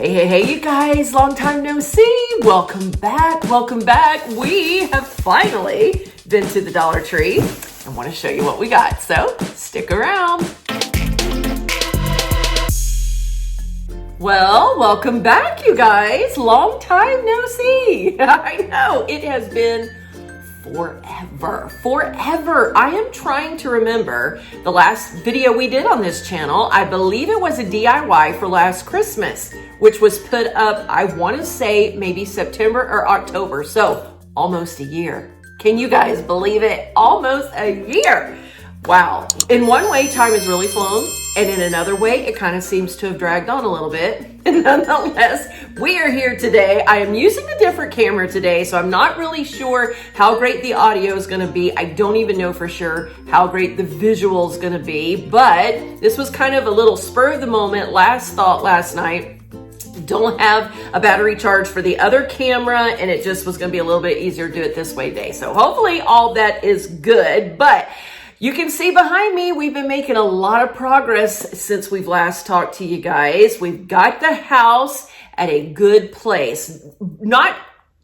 Hey, you guys, long time no see. Welcome back. We have finally been to the Dollar Tree and want to show you what we got. So stick around. Well, welcome back, you guys. Long time no see. I know it has been forever. I am trying to remember the last video we did on this channel. I believe it was a DIY for last Christmas, which was put up, I want to say maybe September or October. So almost a year. Can you guys believe it? Almost a year. Wow. In one way, time has really flown. And in another way, it kind of seems to have dragged on a little bit. And nonetheless, we are here today. I am using a different camera today, so I'm not really sure how great the audio is going to be. I don't even know for sure how great the visual is going to be. But this was kind of a little spur of the moment, last thought last night. Don't have a battery charge for the other camera, and it just was going to be a little bit easier to do it this way today. So hopefully all that is good. But you can see behind me, we've been making a lot of progress since we've last talked to you guys. We've got the house at a good place. Not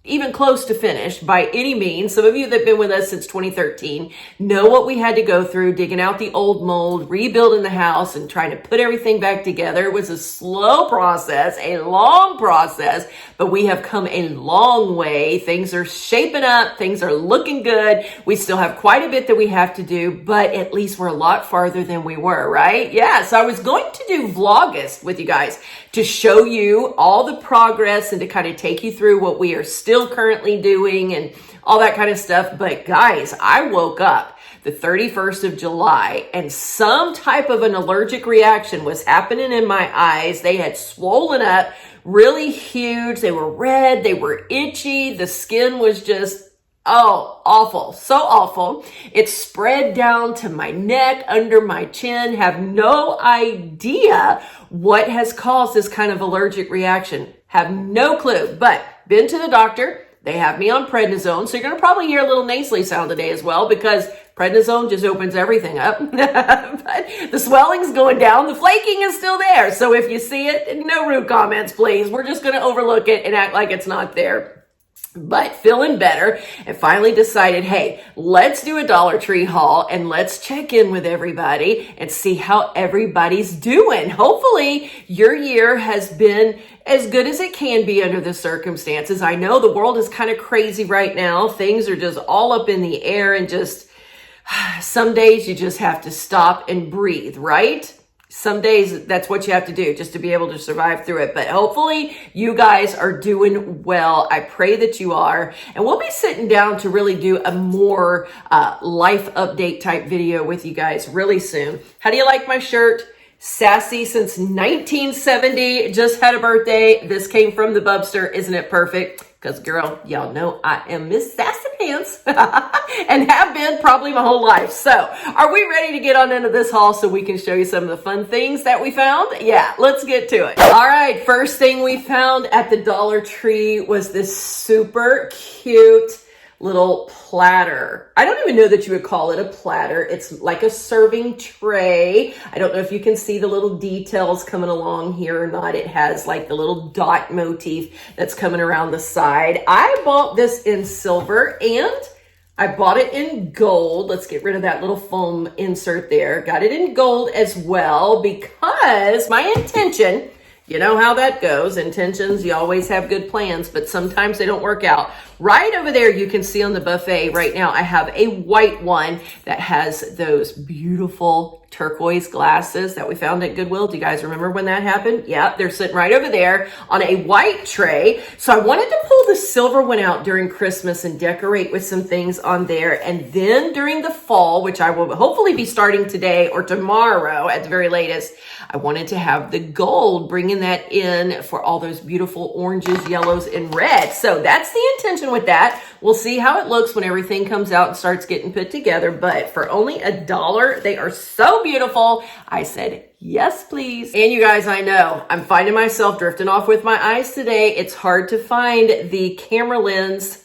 even close to finished by any means. Some of you that have been with us since 2013 know what we had to go through, digging out the old mold, rebuilding the house, and trying to put everything back together. It was a slow process, a long process, but we have come a long way. Things are shaping up. Things are looking good. We still have quite a bit that we have to do, but at least we're a lot farther than we were, right? Yeah, so I was going to do Vlogust with you guys to show you all the progress and to kind of take you through what we are still currently doing and all that kind of stuff. But guys, I woke up the 31st of July and some type of an allergic reaction was happening in my eyes. They had swollen up really huge. They were red. They were itchy. The skin was just, oh, awful. So awful. It spread down to my neck, under my chin. Have no idea what has caused this kind of allergic reaction. Have no clue, but been to the doctor. They have me on prednisone. So you're going to probably hear a little nasally sound today as well because prednisone just opens everything up. But the swelling's going down. The flaking is still there. So if you see it, no rude comments, please. We're just going to overlook it and act like it's not there. But feeling better and finally decided, hey, let's do a Dollar Tree haul and let's check in with everybody and see how everybody's doing. Hopefully your year has been as good as it can be under the circumstances. I know the world is kind of crazy right now. Things are just all up in the air and just some days you just have to stop and breathe, right? Some days that's what you have to do just to be able to survive through it. But hopefully you guys are doing well. I pray that you are. And we'll be sitting down to really do a more life update type video with you guys really soon. How do you like my shirt? Sassy since 1970. Just had a birthday. This came from the Bubster. Isn't it perfect? Because, girl, y'all know I am Miss Sassy Pants and have been probably my whole life. So are we ready to get on into this haul so we can show you some of the fun things that we found? Yeah, let's get to it. All right, first thing we found at the Dollar Tree was this super cute little platter. I don't even know that you would call it a platter. It's like a serving tray. I don't know if you can see the little details coming along here or not. It has like the little dot motif that's coming around the side. I bought this in silver and I bought it in gold. Let's get rid of that little foam insert there. Got it in gold as well because my intention, you know how that goes. Intentions, you always have good plans, but sometimes they don't work out. Right over there, you can see on the buffet right now, I have a white one that has those beautiful turquoise glasses that we found at Goodwill. Do you guys remember when that happened? Yeah, they're sitting right over there on a white tray. So I wanted to pull the silver one out during Christmas and decorate with some things on there. And then during the fall, which I will hopefully be starting today or tomorrow at the very latest, I wanted to have the gold, bringing that in for all those beautiful oranges, yellows, and reds. So that's the intention with that. We'll see how it looks when everything comes out and starts getting put together. But for only $1, they are so beautiful. I said, yes, please. And you guys, I know I'm finding myself drifting off with my eyes today. It's hard to find the camera lens.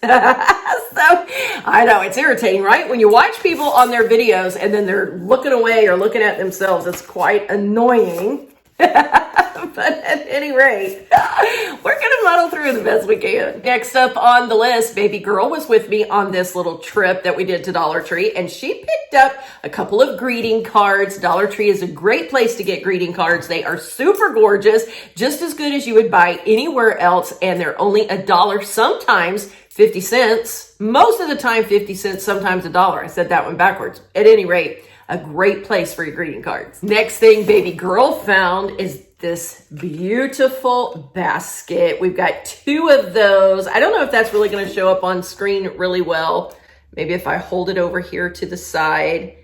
So I know it's irritating, right? When you watch people on their videos and then they're looking away or looking at themselves, it's quite annoying. But at any rate, we're going to muddle through the best we can. Next up on the list, baby girl was with me on this little trip that we did to Dollar Tree, and she picked up a couple of greeting cards. Dollar Tree is a great place to get greeting cards. They are super gorgeous, just as good as you would buy anywhere else, and they're only $1, sometimes 50 cents. Most of the time 50 cents, sometimes $1. I said that one backwards. At any rate, a great place for your greeting cards. Next thing baby girl found is this beautiful basket. We've got 2 of those. I don't know if that's really going to show up on screen really well. Maybe if I hold it over here to the side.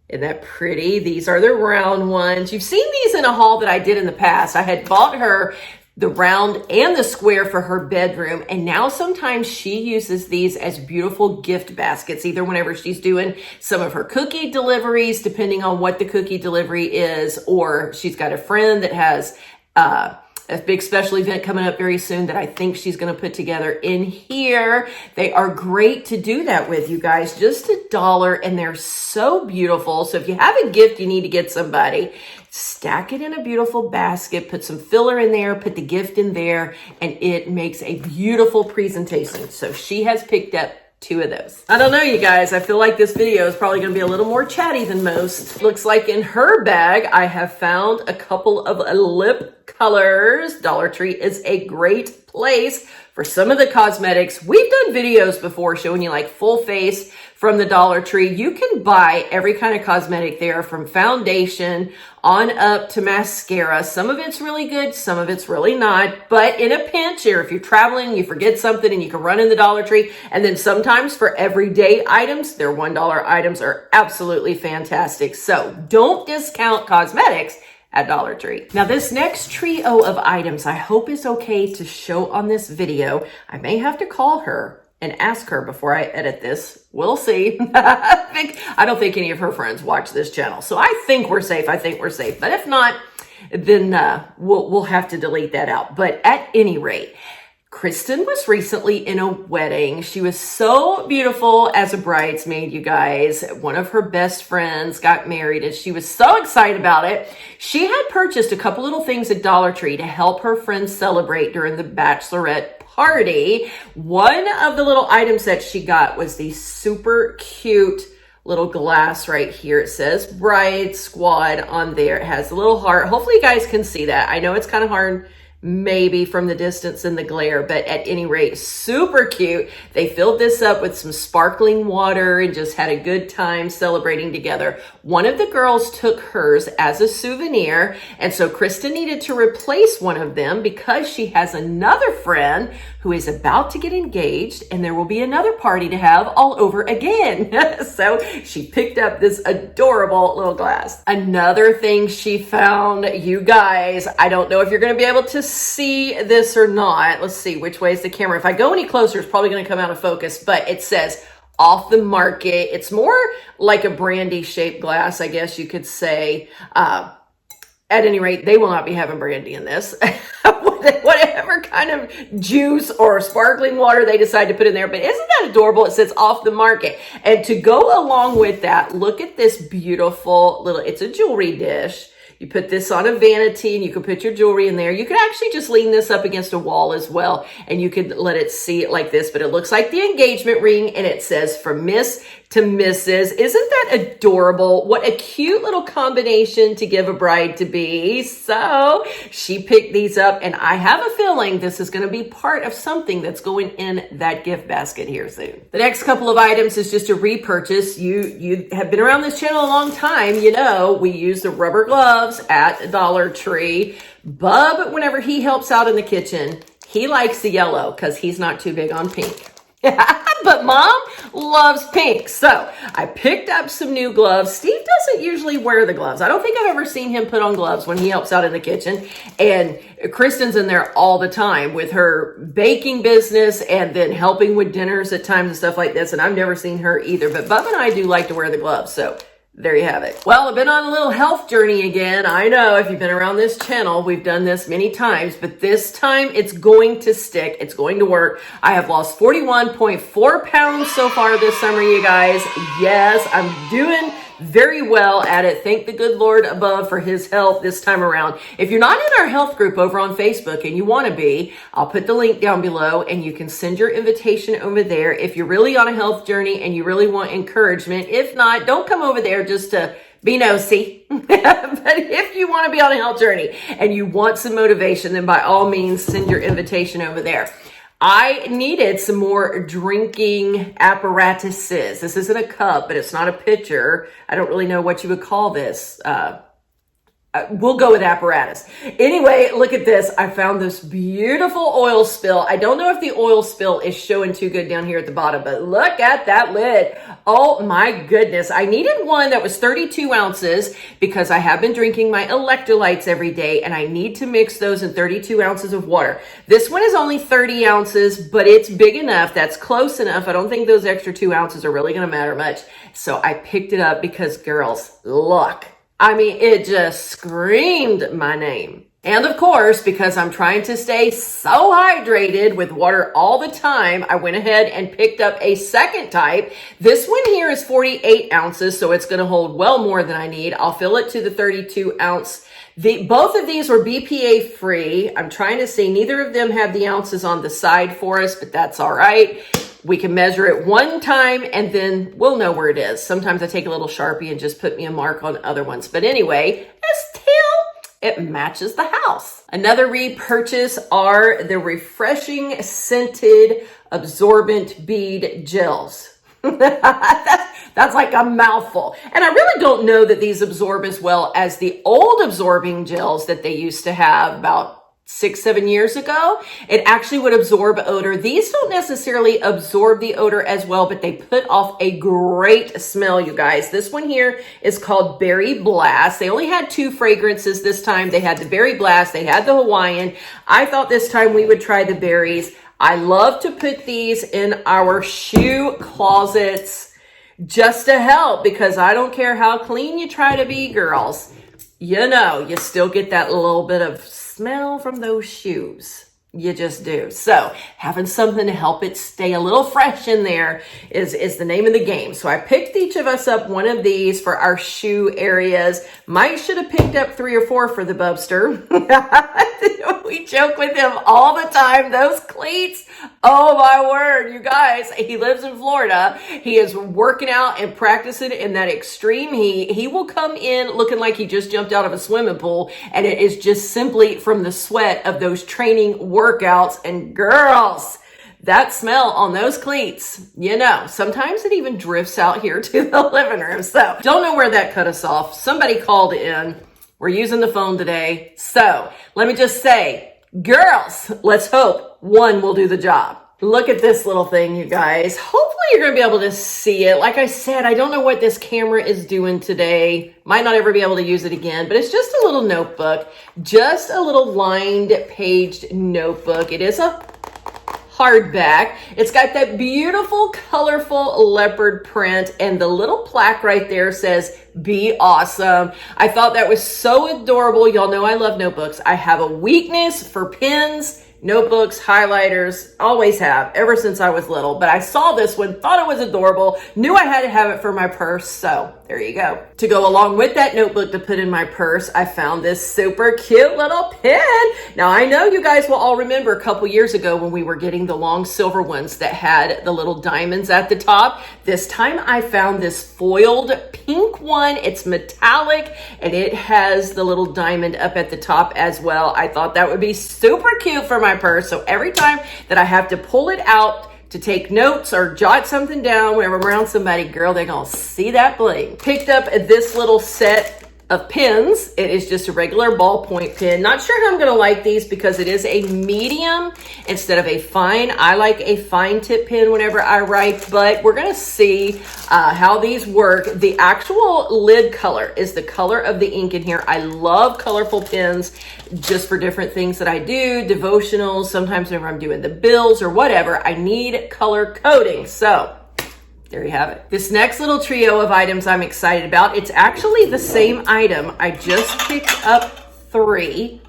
Isn't that pretty? These are the round ones. You've seen these in a haul that I did in the past. I had bought her the round and the square for her bedroom. And now sometimes she uses these as beautiful gift baskets, either whenever she's doing some of her cookie deliveries, depending on what the cookie delivery is, or she's got a friend that has a big special event coming up very soon that I think she's going to put together in here. They are great to do that with, you guys. Just $1, and they're so beautiful. So if you have a gift you need to get somebody, stack it in a beautiful basket, put some filler in there, put the gift in there, and it makes a beautiful presentation. So she has picked up 2 of those. I don't know, you guys. I feel like this video is probably going to be a little more chatty than most. Looks like in her bag, I have found a couple of lip colors. Dollar Tree is a great place for some of the cosmetics. We've done videos before showing you like full face from the Dollar Tree. You can buy every kind of cosmetic there, from foundation on up to mascara. Some of it's really good, some of it's really not. But in a pinch, or if you're traveling, you forget something and you can run in the Dollar Tree. And then sometimes for everyday items, their $1 items are absolutely fantastic. So don't discount cosmetics at Dollar Tree. Now this next trio of items I hope is okay to show on this video. I may have to call her and ask her before I edit this. We'll see. I don't think any of her friends watch this channel. So I think we're safe. But if not, then we'll have to delete that out. But at any rate, Kristen was recently in a wedding. She was so beautiful as a bridesmaid, you guys. One of her best friends got married and she was so excited about it. She had purchased a couple little things at Dollar Tree to help her friends celebrate during the bachelorette party. One of the little items that she got was the super cute little glass right here. It says Bride Squad on there. It has a little heart. Hopefully you guys can see that. I know it's kind of hard maybe from the distance in the glare, but at any rate, super cute. They filled this up with some sparkling water and just had a good time celebrating together. One of the girls took hers as a souvenir, and so Kristen needed to replace one of them because she has another friend who is about to get engaged, and there will be another party to have all over again. So she picked up this adorable little glass. Another thing she found, you guys, I don't know if you're going to be able to see this or not. Let's see, which way is the camera? If I go any closer, it's probably going to come out of focus, but it says off the market. It's more like a brandy shaped glass, I guess you could say. At any rate, they will not be having brandy in this. Whatever kind of juice or sparkling water they decide to put in there. But isn't that adorable? It says off the market. And to go along with that, look at this beautiful little, it's a jewelry dish. You put this on a vanity and you can put your jewelry in there. You could actually just lean this up against a wall as well, and you could let it see it like this, but it looks like the engagement ring, and it says from Miss to Mrs. Isn't that adorable? What a cute little combination to give a bride to be. So she picked these up, and I have a feeling this is going to be part of something that's going in that gift basket here soon. The next couple of items is just a repurchase. You have been around this channel a long time. You know, we use the rubber gloves at Dollar Tree. Bub, whenever he helps out in the kitchen, he likes the yellow because he's not too big on pink. But Mom loves pink. So I picked up some new gloves. Steve doesn't usually wear the gloves. I don't think I've ever seen him put on gloves when he helps out in the kitchen. And Kristen's in there all the time with her baking business and then helping with dinners at times and stuff like this. And I've never seen her either. But Bub and I do like to wear the gloves. So there you have it. Well, I've been on a little health journey again. I know if you've been around this channel, we've done this many times, but this time it's going to stick. It's going to work. I have lost 41.4 pounds so far this summer, you guys. Yes, I'm doing very well at it. Thank the good Lord above for his help this time around. If you're not in our health group over on Facebook and you want to be, I'll put the link down below and you can send your invitation over there if you're really on a health journey and you really want encouragement. If not, don't come over there just to be nosy. But if you want to be on a health journey and you want some motivation, then by all means, send your invitation over there. I needed some more drinking apparatuses. This isn't a cup, but it's not a pitcher. I don't really know what you would call this. We'll go with apparatus. Anyway, look at this. I found this beautiful oil spill. I don't know if the oil spill is showing too good down here at the bottom, but look at that lid. Oh my goodness. I needed one that was 32 ounces because I have been drinking my electrolytes every day and I need to mix those in 32 ounces of water. This one is only 30 ounces, but it's big enough. That's close enough. I don't think those extra 2 ounces are really going to matter much. So I picked it up because girls, look. I mean, it just screamed my name. And of course, because I'm trying to stay so hydrated with water all the time, I went ahead and picked up a second type. This one here is 48 ounces, so it's going to hold well more than I need. I'll fill it to the 32 ounce. Both of these were BPA free. I'm trying to see, neither of them have the ounces on the side for us, but that's all right. We can measure it one time and then we'll know where it is. Sometimes I take a little Sharpie and just put me a mark on other ones. But anyway, still, it matches the house. Another repurchase are the refreshing scented absorbent bead gels. That's like a mouthful. And I really don't know that these absorb as well as the old absorbing gels that they used to have about 6-7 years ago. It actually would absorb odor. These don't necessarily absorb the odor as well, but they put off a great smell, you guys. This one here is called Berry Blast. They only had 2 fragrances this time. They had the Berry Blast. They had the Hawaiian. I thought this time we would try the berries. I love to put these in our shoe closets just to help because I don't care how clean you try to be, girls. You know, you still get that little bit of smell from those shoes. You just do. So having something to help it stay a little fresh in there is the name of the game. So I picked each of us up one of these for our shoe areas. Mike should have picked up 3 or 4 for the Bubster. We joke with him all the time. Those cleats. Oh my word, you guys. He lives in Florida. He is working out and practicing in that extreme heat. He will come in looking like he just jumped out of a swimming pool. And it is just simply from the sweat of those training workouts. And girls, that smell on those cleats, you know, sometimes it even drifts out here to the living room. So don't know where that cut us off. Somebody called in. We're using the phone today. So let me just say, girls, let's hope one will do the job. Look at this little thing, you guys. Hopefully you're going to be able to see it. Like I said, I don't know what this camera is doing today. Might not ever be able to use it again, but it's just a little notebook, just a little lined paged notebook. It is a hardback. It's got that beautiful, colorful leopard print, and the little plaque right there says, "Be awesome." I thought that was so adorable. Y'all know I love notebooks. I have a weakness for pens, notebooks, highlighters, always have, ever since I was little. But I saw this one, thought it was adorable, knew I had to have it for my purse, so there you go. To go along with that notebook to put in my purse, I found this super cute little pen. Now, I know you guys will all remember a couple years ago when we were getting the long silver ones that had the little diamonds at the top. This time I found this foiled pink one. It's metallic and it has the little diamond up at the top as well. I thought that would be super cute for my purse. So every time that I have to pull it out to take notes or jot something down whenever I'm around somebody, girl, they're gonna see that bling. Picked up this little set of pens. It is just a regular ballpoint pen. Not sure how I'm gonna like these because it is a medium instead of a fine. I like a fine tip pen whenever I write, but we're gonna see how these work. The actual lid color is the color of the ink in here. I love colorful pens just for different things that I do, devotionals, sometimes whenever I'm doing the bills or whatever, I need color coding. So there you have it. This next little trio of items I'm excited about. It's actually the same item. I just picked up 3.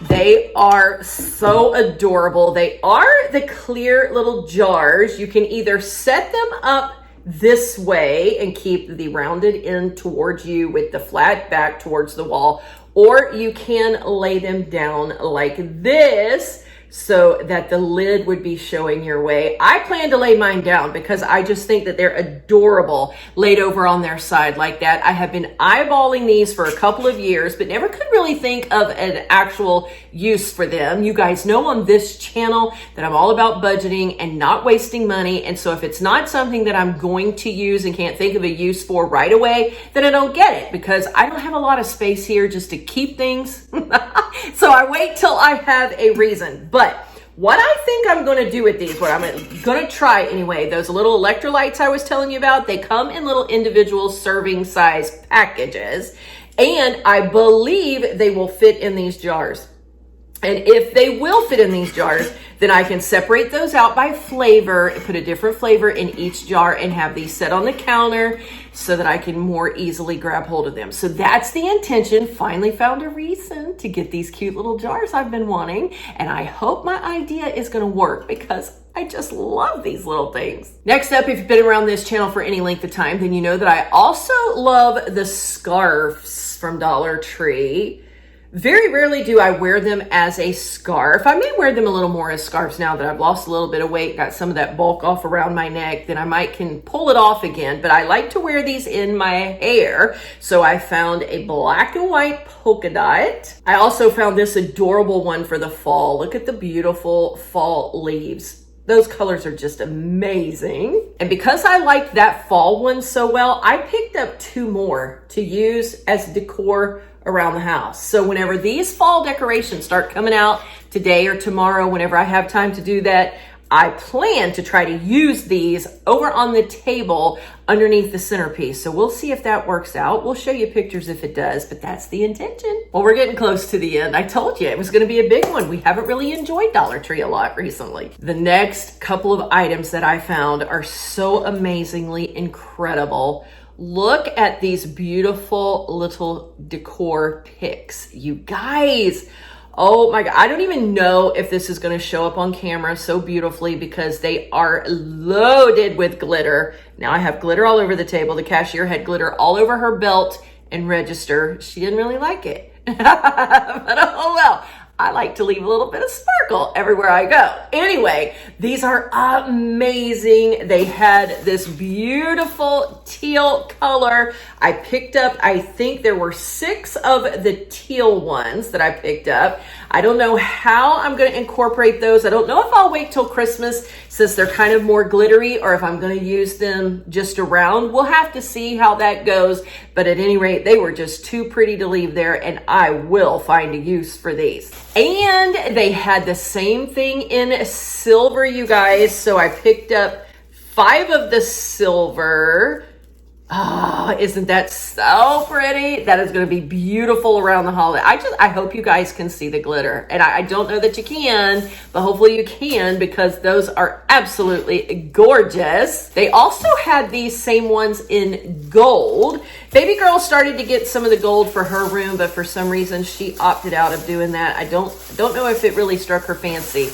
They are so adorable. They are the clear little jars. You can either set them up this way and keep the rounded end towards you with the flat back towards the wall, or you can lay them down like this so that the lid would be showing your way. I plan to lay mine down because I just think that they're adorable laid over on their side like that. I have been eyeballing these for a couple of years, but never could really think of an actual use for them. You guys know on this channel that I'm all about budgeting and not wasting money. And so if it's not something that I'm going to use and can't think of a use for right away, then I don't get it because I don't have a lot of space here just to keep things. So I wait till I have a reason. But what I think I'm going to do with these, what I'm going to try anyway, those little electrolytes I was telling you about, they come in little individual serving size packages, and I believe they will fit in these jars. And if they will fit in these jars, then I can separate those out by flavor and put a different flavor in each jar and have these set on the counter so that I can more easily grab hold of them. So that's the intention. Finally found a reason to get these cute little jars I've been wanting. And I hope my idea is going to work because I just love these little things. Next up, if you've been around this channel for any length of time, then you know that I also love the scarves from Dollar Tree. Very rarely do I wear them as a scarf. I may wear them a little more as scarves now that I've lost a little bit of weight, got some of that bulk off around my neck, then I might can pull it off again. But I like to wear these in my hair. So I found a black and white polka dot. I also found this adorable one for the fall. Look at the beautiful fall leaves. Those colors are just amazing. And because I liked that fall one so well, I picked up 2 more to use as decor around the house. So whenever these fall decorations start coming out today or tomorrow, whenever I have time to do that, I plan to try to use these over on the table underneath the centerpiece. So we'll see if that works out. We'll show you pictures if it does, but that's the intention. Well, we're getting close to the end. I told you it was going to be a big one. We haven't really enjoyed Dollar Tree a lot recently. The next couple of items that I found are so amazingly incredible. Look at these beautiful little decor picks, you guys. Oh my God, I don't even know if this is going to show up on camera so beautifully because they are loaded with glitter. Now I have glitter all over the table. The cashier had glitter all over her belt and register. She didn't really like it, but oh well. I like to leave a little bit of sparkle everywhere I go. Anyway, these are amazing. They had this beautiful teal color. I picked up, I think there were 6 of the teal ones that I picked up. I don't know how I'm going to incorporate those. I don't know if I'll wait till Christmas since they're kind of more glittery or if I'm going to use them just around. We'll have to see how that goes. But at any rate, they were just too pretty to leave there and I will find a use for these. And they had the same thing in silver, you guys. So I picked up 5 of the silver. Oh, isn't that so pretty? That is going to be beautiful around the holiday. I hope you guys can see the glitter. And I don't know that you can, but hopefully you can because those are absolutely gorgeous. They also had these same ones in gold. Baby girl started to get some of the gold for her room, but for some reason she opted out of doing that. I don't know if it really struck her fancy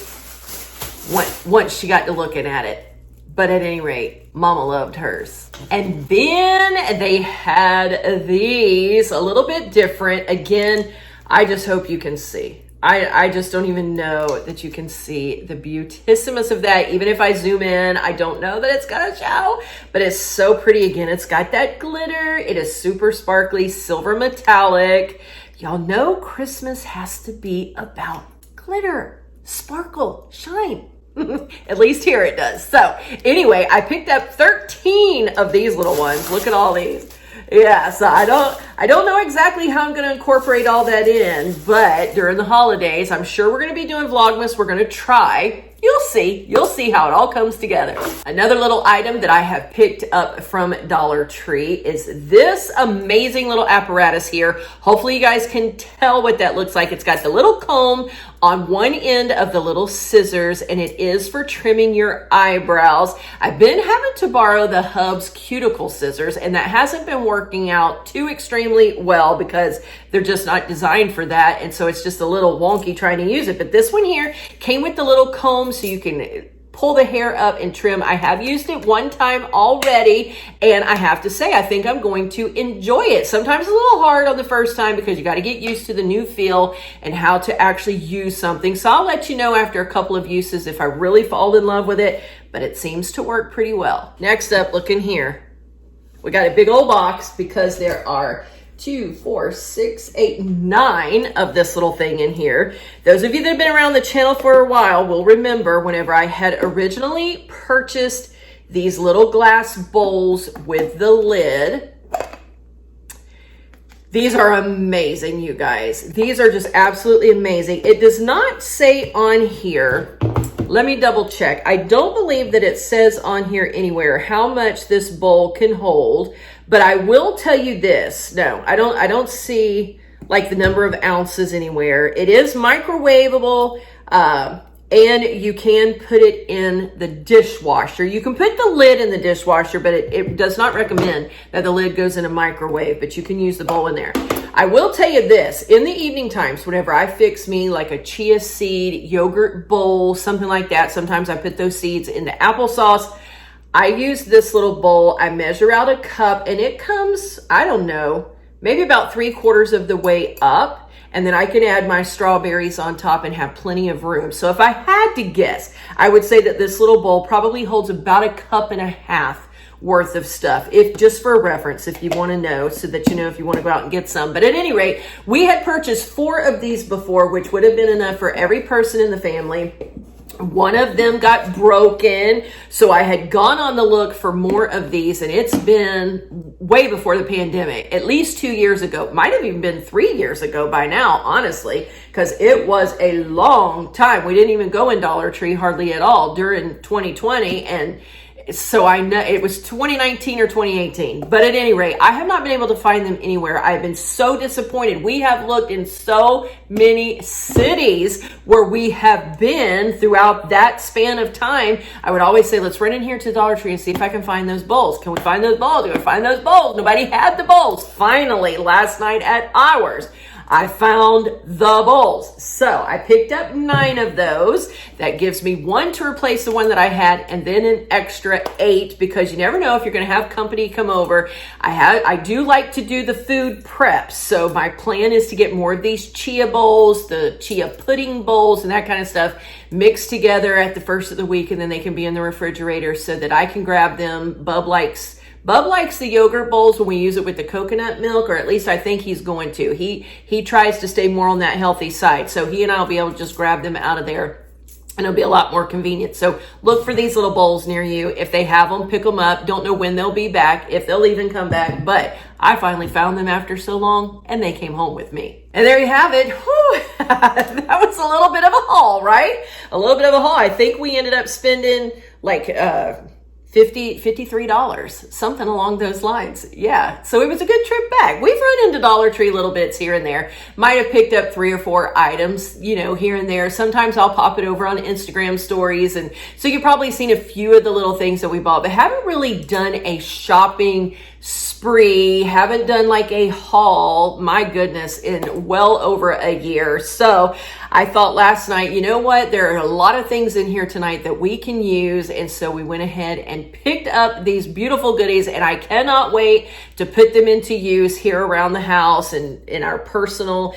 once she got to looking at it. But at any rate, Mama loved hers. And then they had these a little bit different. Again, I just hope you can see. I just don't even know that you can see the beautissimus of that. Even if I zoom in, I don't know that it's gonna show, but it's so pretty. Again, it's got that glitter. It is super sparkly, silver metallic. Y'all know Christmas has to be about glitter, sparkle, shine. At least here it does. So anyway, I picked up 13 of these little ones. Look at all these. Yeah, so I don't know exactly how I'm going to incorporate all that in, but during the holidays, I'm sure we're going to be doing Vlogmas. We're going to try. You'll see how it all comes together. Another little item that I have picked up from Dollar Tree is this amazing little apparatus here. Hopefully you guys can tell what that looks like. It's got the little comb on one end of the little scissors, and it is for trimming your eyebrows. I've been having to borrow the Hub's cuticle scissors, and that hasn't been working out too extremely well because they're just not designed for that, and so it's just a little wonky trying to use it. But this one here came with the little comb so you can pull the hair up and trim. I have used it one time already, and I have to say, I think I'm going to enjoy it. Sometimes it's a little hard on the first time because you got to get used to the new feel and how to actually use something. So I'll let you know after a couple of uses if I really fall in love with it, but it seems to work pretty well. Next up, look in here. We got a big old box because there are 2, 4, 6, 8, 9 of this little thing in here. Those of you that have been around the channel for a while will remember whenever I had originally purchased these little glass bowls with the lid. These are amazing, you guys. These are just absolutely amazing. It does not say on here, let me double check. I don't believe that it says on here anywhere how much this bowl can hold. But I will tell you this. No, I don't see like the number of ounces anywhere. It is microwavable, and you can put it in the dishwasher. You can put the lid in the dishwasher, but it does not recommend that the lid goes in a microwave, but you can use the bowl in there. I will tell you this, in the evening times, whenever I fix me like a chia seed yogurt bowl, something like that, sometimes I put those seeds into applesauce. I use this little bowl. I measure out a cup and it comes, I don't know, maybe about 3/4 of the way up. And then I can add my strawberries on top and have plenty of room. So if I had to guess, I would say that this little bowl probably holds about 1.5 cups worth of stuff, if just for reference, if you want to know, so that you know if you want to go out and get some. But at any rate, we had purchased 4 of these before, which would have been enough for every person in the family. One of them got broken, so I had gone on the look for more of these, and it's been way before the pandemic, at least 2 years ago. Might have even been 3 years ago by now, honestly, because it was a long time. We didn't even go in Dollar Tree hardly at all during 2020, and so I know it was 2019 or 2018. But at any rate, I have not been able to find them anywhere. I've been so disappointed. We have looked in so many cities where we have been throughout that span of time. I would always say, let's run in here to Dollar Tree and see if I can find those bowls. Can we find those bowls? Can we find those bowls? Nobody had the bowls. Finally, last night at ours, I found the bowls. So I picked up 9 of those. That gives me 1 to replace the one that I had, and then an extra 8, because you never know if you're going to have company come over. I do like to do the food prep. So my plan is to get more of these chia bowls, the chia pudding bowls, and that kind of stuff mixed together at the first of the week, and then they can be in the refrigerator so that I can grab them. Bub likes the yogurt bowls when we use it with the coconut milk, or at least I think he's going to. He tries to stay more on that healthy side. So he and I will be able to just grab them out of there, and it'll be a lot more convenient. So look for these little bowls near you. If they have them, pick them up. Don't know when they'll be back, if they'll even come back. But I finally found them after so long, and they came home with me. And there you have it. Whew. That was a little bit of a haul, right? A little bit of a haul. I think we ended up spending like $53, something along those lines. Yeah, so it was a good trip back. We've run into Dollar Tree little bits here and there. Might have picked up 3 or 4 items, you know, here and there. Sometimes I'll pop it over on Instagram stories, and so you've probably seen a few of the little things that we bought, but haven't really done a shopping spree, haven't done like a haul, my goodness, in well over a year. So I thought last night, you know what, there are a lot of things in here tonight that we can use, and so we went ahead and picked up these beautiful goodies, and I cannot wait to put them into use here around the house and in our personal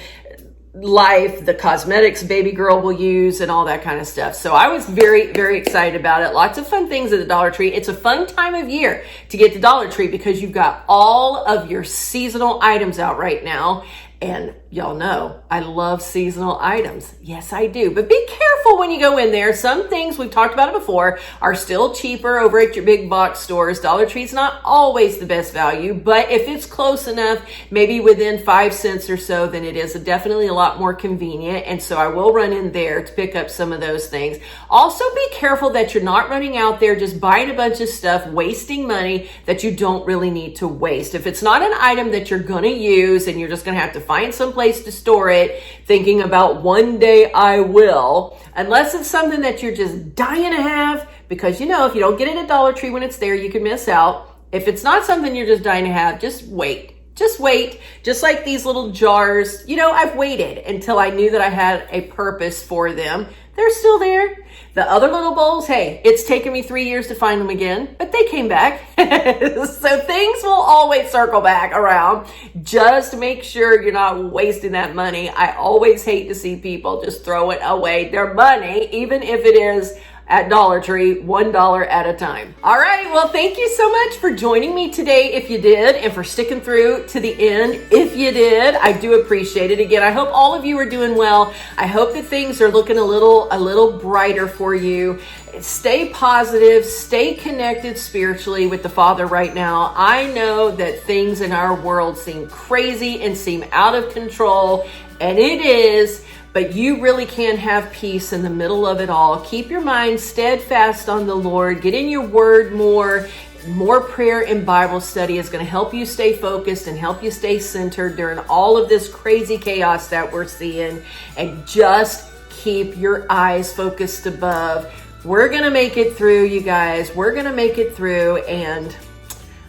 life, the cosmetics baby girl will use, and all that kind of stuff. So I was very, very excited about it. Lots of fun things at the Dollar Tree. It's a fun time of year to get to Dollar Tree because you've got all of your seasonal items out right now. And y'all know I love seasonal items. Yes, I do. But be careful when you go in there. Some things, we've talked about it before, are still cheaper over at your big box stores. Dollar Tree's not always the best value, but if it's close enough, maybe within 5 cents or so, then it is definitely a lot more convenient. And so I will run in there to pick up some of those things. Also, be careful that you're not running out there just buying a bunch of stuff, wasting money that you don't really need to waste. If it's not an item that you're going to use and you're just going to have to find some place to store it, thinking about one day I will, unless it's something that you're just dying to have, because you know, if you don't get it at Dollar Tree when it's there, you can miss out. If it's not something you're just dying to have, just wait. Just wait. Just like these little jars, you know, I've waited until I knew that I had a purpose for them. They're still there. The other little bowls, hey, it's taken me 3 years to find them again, but they came back. So things will always circle back around. Just make sure you're not wasting that money. I always hate to see people just throwing away their money, even if it is at Dollar Tree, $1 at a time. All right, well, thank you so much for joining me today if you did, and for sticking through to the end if you did. I do appreciate it. Again, I hope all of you are doing well. I hope that things are looking a little brighter for you. Stay positive, stay connected spiritually with the Father right now. I know that things in our world seem crazy and seem out of control, and it is. But you really can have peace in the middle of it all. Keep your mind steadfast on the Lord. Get in your word more. More prayer and Bible study is going to help you stay focused and help you stay centered during all of this crazy chaos that we're seeing. And just keep your eyes focused above. We're going to make it through, you guys. We're going to make it through. And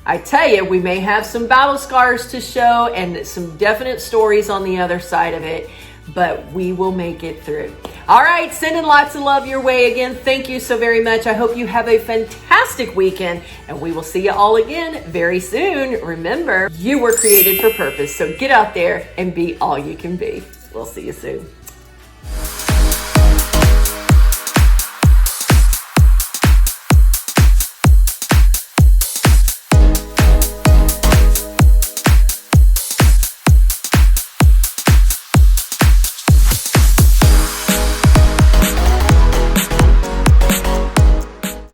I tell you, we may have some battle scars to show and some definite stories on the other side of it, but we will make it through. All right, sending lots of love your way again. Thank you so very much. I hope you have a fantastic weekend, and we will see you all again very soon. Remember, you were created for purpose, so get out there and be all you can be. We'll see you soon.